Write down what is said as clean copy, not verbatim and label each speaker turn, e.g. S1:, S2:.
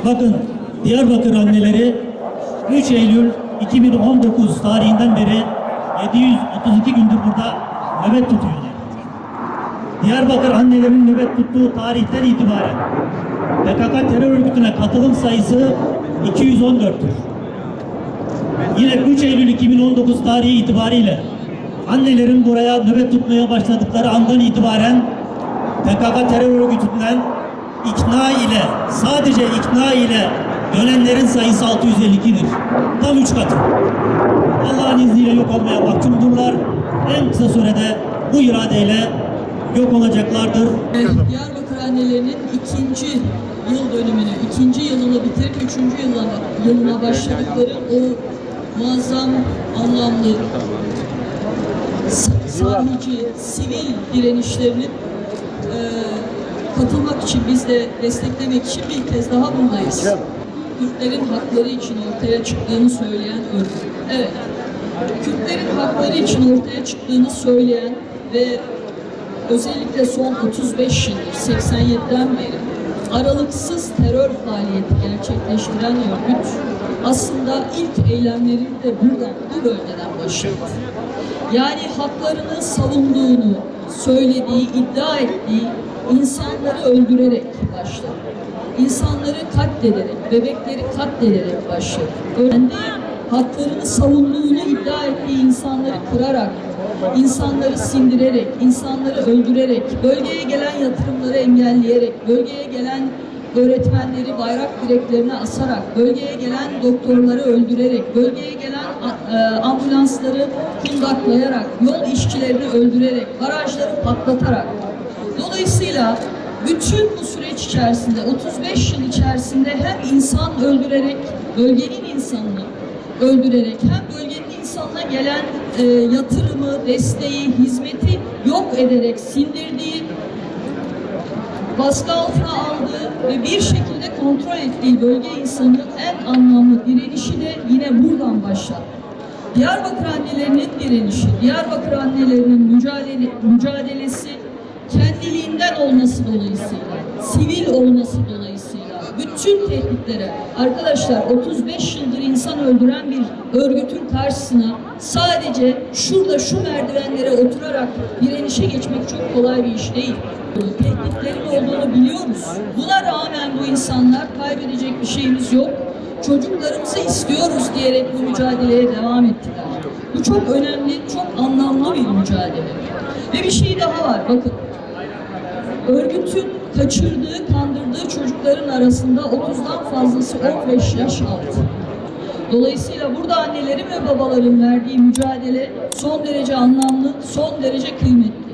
S1: Bakın, Diyarbakır anneleri 3 Eylül 2019 tarihinden beri 732 gündür burada nöbet tutuyorlar. Diyarbakır annelerin nöbet tuttuğu tarihten itibaren PKK terör örgütüne katılım sayısı 214'tür. Yine 3 Eylül 2019 tarihi itibariyle annelerin buraya nöbet tutmaya başladıkları andan itibaren PKK terör örgütünden ikna ile, sadece ikna ile dönenlerin sayısı 652'dir. Tam 3 katı. Allah'ın izniyle yok olmaya mahkumdurlar. En kısa sürede bu iradeyle yok olacaklardır.
S2: Diyarbakır annelerinin ikinci yıl dönümünü, ikinci yılını bitirip üçüncü yılına başladıkları o muazzam, anlamlı, sahici, sivil direnişlerinin katılmak için, biz de desteklemek için bir kez daha buradayız. Kürtlerin hakları için ortaya çıktığını söyleyen örgüt. Evet, Kürtlerin hakları için ortaya çıktığını söyleyen ve özellikle son 35 yıldır, 87'den beri aralıksız terör faaliyeti gerçekleştiren örgüt aslında ilk eylemlerini de buradan, bu bölgeden başladı. Yani haklarını savunduğunu söylediği, iddia ettiği insanları öldürerek başladı. İnsanları katlederek, bebekleri katlederek başladı. Kendi haklarını savunduğunu iddia ettiği insanları kırarak, insanları sindirerek, insanları öldürerek, bölgeye gelen yatırımları engelleyerek, bölgeye gelen öğretmenleri bayrak direklerine asarak, bölgeye gelen doktorları öldürerek, bölgeye gelen ambulansları kundaklayarak, yol işçilerini öldürerek, barajları patlatarak. Dolayısıyla bütün bu süreç içerisinde, 35 yıl içerisinde hem insan öldürerek, bölgenin insanını öldürerek, hem bölgenin insanına gelen yatırımı, desteği, hizmeti yok ederek, sindirdiği, baskı altına aldığı ve bir şekilde kontrol ettiği bölge insanının en anlamlı direnişi de yine buradan başlar. Diyarbakır annelerinin direnişi, Diyarbakır annelerinin mücadelesi kendiliğinden olması dolayısıyla, sivil olması dolayısıyla, bütün tehditlere, arkadaşlar 35 yıldır insan öldüren bir örgütün karşısına sadece şurada şu merdivenlere oturarak direnişe geçmek çok kolay bir iş değil. Tehditlerin olduğunu biliyoruz. Buna rağmen bu insanlar kaybedecek bir şeyimiz yok, çocuklarımızı istiyoruz diyerek bu mücadeleye devam ettiler. Bu çok önemli, çok anlamlı bir mücadele. Ve bir şey daha var, bakın. Örgütün kaçırdığı, kandırdığı çocukların arasında 30'dan fazlası 15 yaş altı. Dolayısıyla burada annelerin ve babaların verdiği mücadele son derece anlamlı, son derece kıymetli.